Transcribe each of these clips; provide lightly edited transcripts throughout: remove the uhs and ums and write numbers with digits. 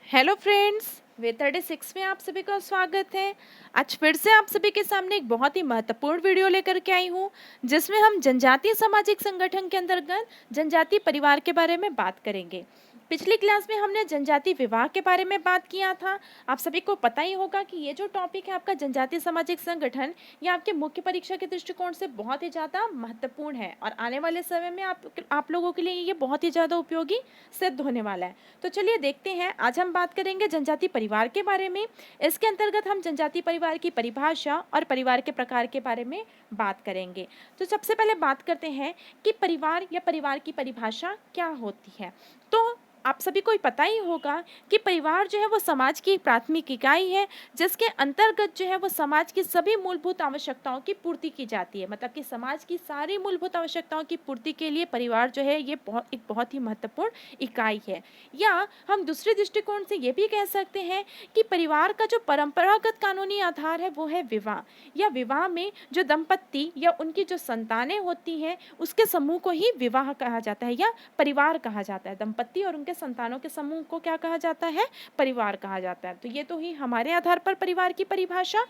Hello friends, वे 36 में आप सभी का स्वागत है। आज फिर से आप सभी के सामने एक बहुत ही महत्वपूर्ण वीडियो लेकर के आई हूँ, जिसमें हम जनजातीय सामाजिक संगठन के अंतर्गत जनजातीय परिवार के बारे में बात करेंगे। पिछली क्लास में हमने जनजातीय विवाह के बारे में बात किया था। आप सभी को पता ही होगा कि ये जो टॉपिक है आपका जनजातीय सामाजिक संगठन, ये आपके मुख्य परीक्षा के दृष्टिकोण से बहुत ही ज़्यादा महत्वपूर्ण है और आने वाले समय में आप लोगों के लिए ये बहुत ही ज़्यादा उपयोगी सिद्ध होने वाला है। तो चलिए देखते हैं, आज हम बात करेंगे जनजातीय परिवार के बारे में। इसके अंतर्गत हम जनजातीय परिवार की परिभाषा और परिवार के प्रकार के बारे में बात करेंगे। तो सबसे पहले बात करते हैं कि परिवार या परिवार की परिभाषा क्या होती है। तो आप सभी को पता ही होगा कि परिवार जो है वो समाज की प्राथमिक इकाई है, जिसके अंतर्गत जो है वो समाज की सभी मूलभूत आवश्यकताओं की पूर्ति की जाती है। मतलब कि समाज की सारी मूलभूत आवश्यकताओं की पूर्ति के लिए परिवार जो है ये एक बहुत ही महत्वपूर्ण इकाई है। या हम दूसरे दृष्टिकोण से ये भी कह सकते हैं कि परिवार का जो परंपरागत कानूनी आधार है वो है विवाह। या विवाह में जो दंपत्ति या उनकी जो संतानें होती हैं उसके समूह को ही विवाह कहा जाता है या परिवार कहा जाता है। दंपत्ति और उनके संतानों के समूह को क्या कहा जाता है? परिवार कहा जाता है। तो ये तो ही हमारे आधार पर परिवार की परिभाषा।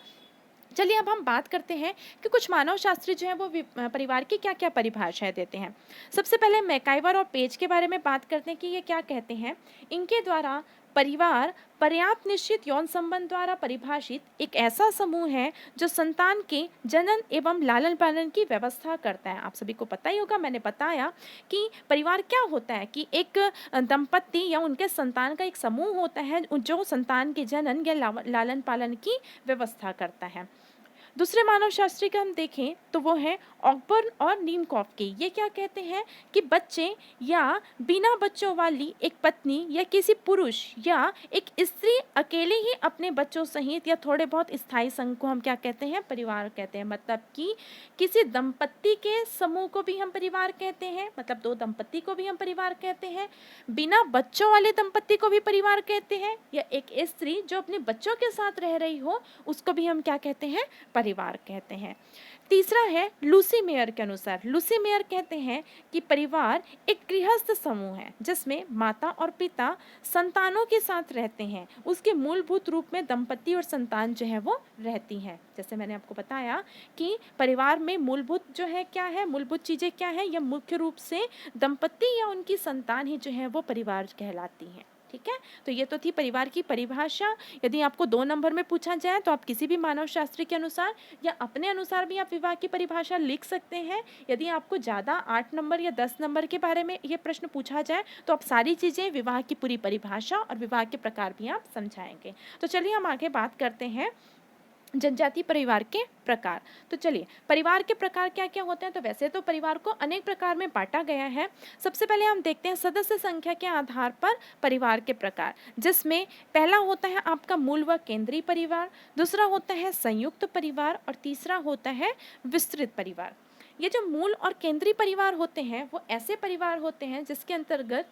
चलिए अब हम बात करते हैं कि कुछ मानव शास्त्री जो है वो परिवार की क्या क्या परिभाषाएं देते हैं। सबसे पहले मैकाइवर और पेज के बारे में बात करते हैं कि ये क्या कहते हैं। इनके द्वारा परिवार पर्याप्त निश्चित यौन संबंध द्वारा परिभाषित एक ऐसा समूह है जो संतान के जनन एवं लालन पालन की व्यवस्था करता है। आप सभी को पता ही होगा, मैंने बताया कि परिवार क्या होता है कि एक दंपत्ति या उनके संतान का एक समूह होता है जो संतान के जनन या लालन पालन की व्यवस्था करता है। दूसरे मानव शास्त्री का हम देखें तो वो है ऑकबर्न और नीमकॉफ। ये क्या कहते हैं कि बच्चे या बिना बच्चों वाली एक पत्नी या किसी पुरुष या एक स्त्री अकेले ही अपने बच्चों सहित या थोड़े बहुत स्थायी संघ को हम क्या कहते हैं? परिवार कहते हैं। मतलब कि किसी दंपत्ति के समूह को भी हम परिवार कहते हैं, मतलब दो दंपत्ति को भी हम परिवार कहते हैं, बिना बच्चों वाले दंपत्ति को भी परिवार कहते हैं, या एक स्त्री जो अपने बच्चों के साथ रह रही हो उसको भी हम क्या कहते हैं? परिवार कहते हैं। तीसरा है लूसी मेयर के अनुसार। लूसी मेयर कहते हैं कि परिवार एक गृहस्थ समूह है जिसमें माता और पिता संतानों के साथ रहते हैं। उसके मूलभूत रूप में दंपति और संतान जो है वो रहती हैं। जैसे मैंने आपको बताया कि परिवार में मूलभूत जो है क्या है, मूलभूत चीजें क्या है, या मुख्य रूप से दंपति या उनकी संतान ही जो है वो परिवार कहलाती हैं। ठीक है, तो ये तो थी परिवार की परिभाषा। यदि आपको 2 नंबर में पूछा जाए तो आप किसी भी मानव शास्त्री के अनुसार या अपने अनुसार भी आप विवाह की परिभाषा लिख सकते हैं। यदि आपको ज़्यादा 8 नंबर या 10 नंबर के बारे में ये प्रश्न पूछा जाए तो आप सारी चीज़ें, विवाह की पूरी परिभाषा और विवाह के प्रकार भी आप समझाएंगे। तो चलिए हम आगे बात करते हैं जनजातीय परिवार के प्रकार। तो चलिए, परिवार के प्रकार क्या क्या होते हैं। तो वैसे तो परिवार को अनेक प्रकार में बांटा गया है। सबसे पहले हम देखते हैं सदस्य संख्या के आधार पर परिवार के प्रकार, जिसमें पहला होता है आपका मूल व केंद्रीय परिवार, दूसरा होता है संयुक्त परिवार और तीसरा होता है विस्तृत परिवार। ये जो मूल और केंद्रीय परिवार होते हैं वो ऐसे परिवार होते हैं जिसके अंतर्गत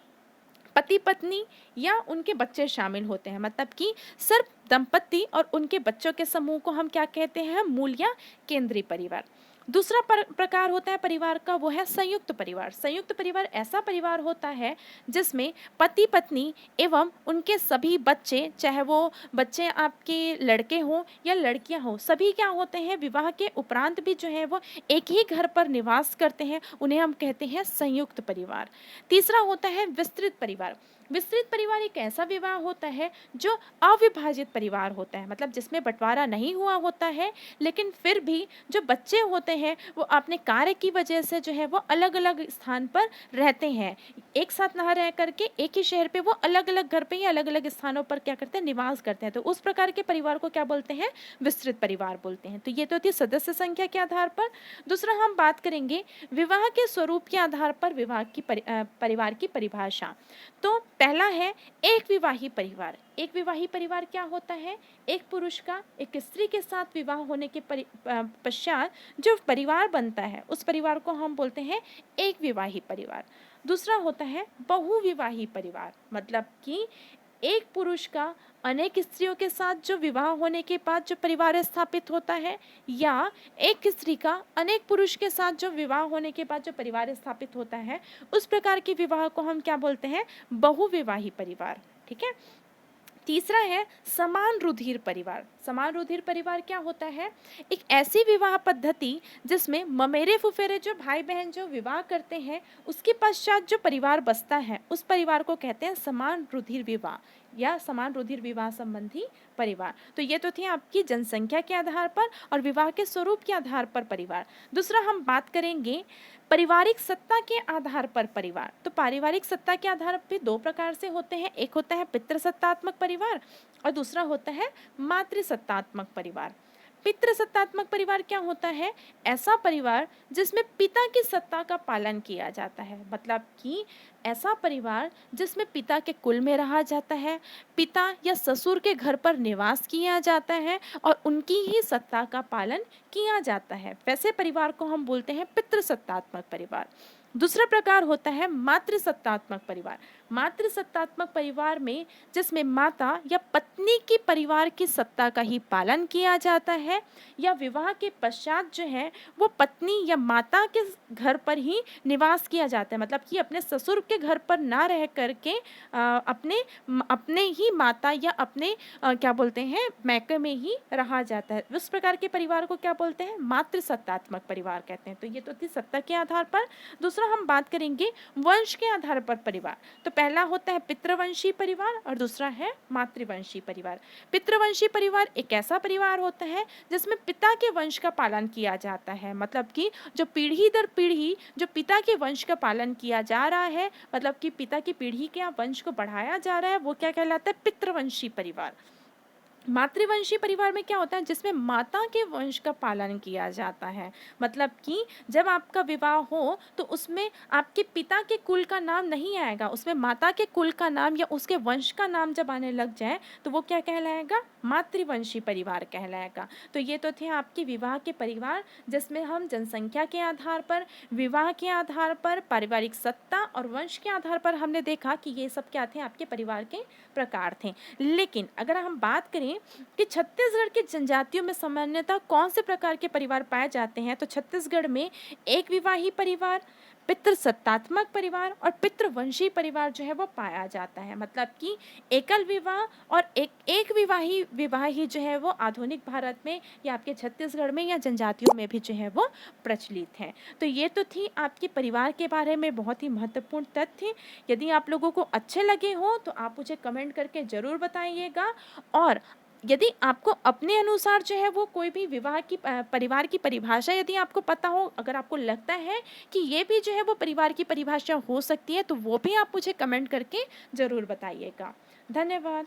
पति पत्नी या उनके बच्चे शामिल होते हैं। मतलब कि सिर्फ दंपति और उनके बच्चों के समूह को हम क्या कहते हैं? मूल या केंद्रीय परिवार। दूसरा प्रकार होता है परिवार का, वो है संयुक्त परिवार। संयुक्त परिवार ऐसा परिवार होता है जिसमें पति पत्नी एवं उनके सभी बच्चे, चाहे वो बच्चे आपके लड़के हों या लड़कियां हों, सभी क्या होते हैं? विवाह के उपरांत भी जो है वो एक ही घर पर निवास करते हैं। उन्हें हम कहते हैं संयुक्त परिवार। तीसरा होता है विस्तृत परिवार। विस्तृत परिवार एक ऐसा विवाह होता है जो अविभाजित परिवार होता है, मतलब जिसमें बंटवारा नहीं हुआ होता है, लेकिन फिर भी जो बच्चे होते हैं वो अपने कार्य की वजह से जो है वो अलग अलग स्थान पर रहते हैं। एक साथ ना रह करके एक ही शहर पे वो अलग अलग घर पे या अलग अलग स्थानों पर क्या करते हैं? निवास करते हैं। तो उस प्रकार के परिवार को क्या बोलते हैं? विस्तृत परिवार बोलते हैं। तो ये तो थी सदस्य संख्या के आधार पर। दूसरा हम बात करेंगे विवाह के स्वरूप के आधार पर विवाह की परिवार की परिभाषा। तो पहला है एक विवाही परिवार। एक विवाही परिवार क्या होता है? एक पुरुष का एक स्त्री के साथ विवाह होने के पश्चात जो परिवार बनता है उस परिवार को हम बोलते हैं एक विवाही परिवार। दूसरा होता है बहुविवाही परिवार। मतलब कि एक पुरुष का अनेक स्त्रियों के साथ जो विवाह होने के बाद जो परिवार स्थापित होता है, या एक स्त्री का अनेक पुरुष के साथ जो विवाह होने के बाद जो परिवार स्थापित होता है, उस प्रकार के विवाह को हम क्या बोलते हैं? बहुविवाही परिवार। ठीक है। तीसरा है समान रुधिर परिवार। समान रुधिर परिवार क्या होता है? एक ऐसी विवाह पद्धति जिसमें ममेरे फुफेरे जो भाई बहन जो विवाह करते हैं, उसके पश्चात जो परिवार बसता है उस परिवार को कहते हैं समान रुधिर विवाह या समान रुधिर विवाह संबंधी परिवार। तो ये तो थी आपकी जनसंख्या के आधार पर और विवाह के स्वरूप के आधार पर परिवार। दूसरा हम बात करेंगे पारिवारिक सत्ता के आधार पर परिवार। तो पारिवारिक सत्ता के आधार पर दो प्रकार से होते हैं, एक होता है पितृसत्तात्मक परिवार और दूसरा होता है मातृसत्तात्मक परिवार। पितृसत्तात्मक परिवार क्या होता है? ऐसा परिवार जिसमें पिता की सत्ता का पालन किया जाता है, मतलब कि ऐसा परिवार जिसमें पिता के कुल में रहा जाता है, पिता या ससुर के घर पर निवास किया जाता है और उनकी ही सत्ता का पालन किया जाता है, वैसे परिवार को हम बोलते हैं पितृसत्तात्मक परिवार। दूसरा प्रकार होता है मातृसत्तात्मक परिवार। मातृसत्तात्मक परिवार में जिसमें माता या पत्नी की परिवार की सत्ता का ही पालन किया जाता है या विवाह के पश्चात जो है वो पत्नी या माता के घर पर ही निवास किया जाता है, मतलब कि अपने ससुर के घर पर ना रह करके अपने ही माता या अपने क्या बोलते हैं मैके में ही रहा जाता है। उस प्रकार के परिवार को क्या बोलते हैं? मातृसत्तात्मक परिवार कहते हैं। तो ये तो थी सत्ता के आधार पर। दूसरा हम बात करेंगे वंश के आधार पर परिवार। तो पहला होता है पितृवंशी परिवार और दूसरा है मातृवंशी परिवार। पितृवंशी परिवार एक ऐसा परिवार होता है जिसमें पिता के वंश का पालन किया जाता है, मतलब कि जो पीढ़ी दर पीढ़ी जो पिता के वंश का पालन किया जा रहा है, मतलब कि पिता की पीढ़ी के वंश को बढ़ाया जा रहा है, वो क्या कहलाता है? पितृवंशी परिवार। मातृवंशी परिवार में क्या होता है? जिसमें माता के वंश का पालन किया जाता है, मतलब कि जब आपका विवाह हो तो उसमें आपके पिता के कुल का नाम नहीं आएगा, उसमें माता के कुल का नाम या उसके वंश का नाम जब आने लग जाए तो वो क्या कहलाएगा? मातृवंशी परिवार कहलाएगा। तो ये तो थे आपके विवाह के परिवार जिसमें हम जनसंख्या के आधार पर, विवाह के आधार पर, पारिवारिक सत्ता और वंश के आधार पर हमने देखा कि ये सब क्या थे? आपके परिवार के प्रकार थे। लेकिन अगर हम बात करें कि छत्तीसगढ़ की जनजातियों में सामान्यतः कौन से प्रकार के परिवार पाए जाते हैं, तो छत्तीसगढ़ में एक विवाही परिवार, पितृसत्तात्मक परिवार और पितृवंशी परिवार जो है वो पाया जाता है, मतलब कि एकल विवाह और एक विवाह ही जो है वो आधुनिक भारत में या आपके छत्तीसगढ़ में या जनजातियों में भी जो है वो प्रचलित है। तो ये तो थी आपके परिवार के बारे में बहुत ही महत्वपूर्ण तथ्य। यदि आप लोगों को अच्छे लगे हो तो आप मुझे कमेंट करके ज़रूर बताइएगा, और यदि आपको अपने अनुसार जो है वो कोई भी विवाह की परिवार की परिभाषा यदि आपको पता हो, अगर आपको लगता है कि ये भी जो है वो परिवार की परिभाषा हो सकती है, तो वो भी आप मुझे कमेंट करके ज़रूर बताइएगा। धन्यवाद।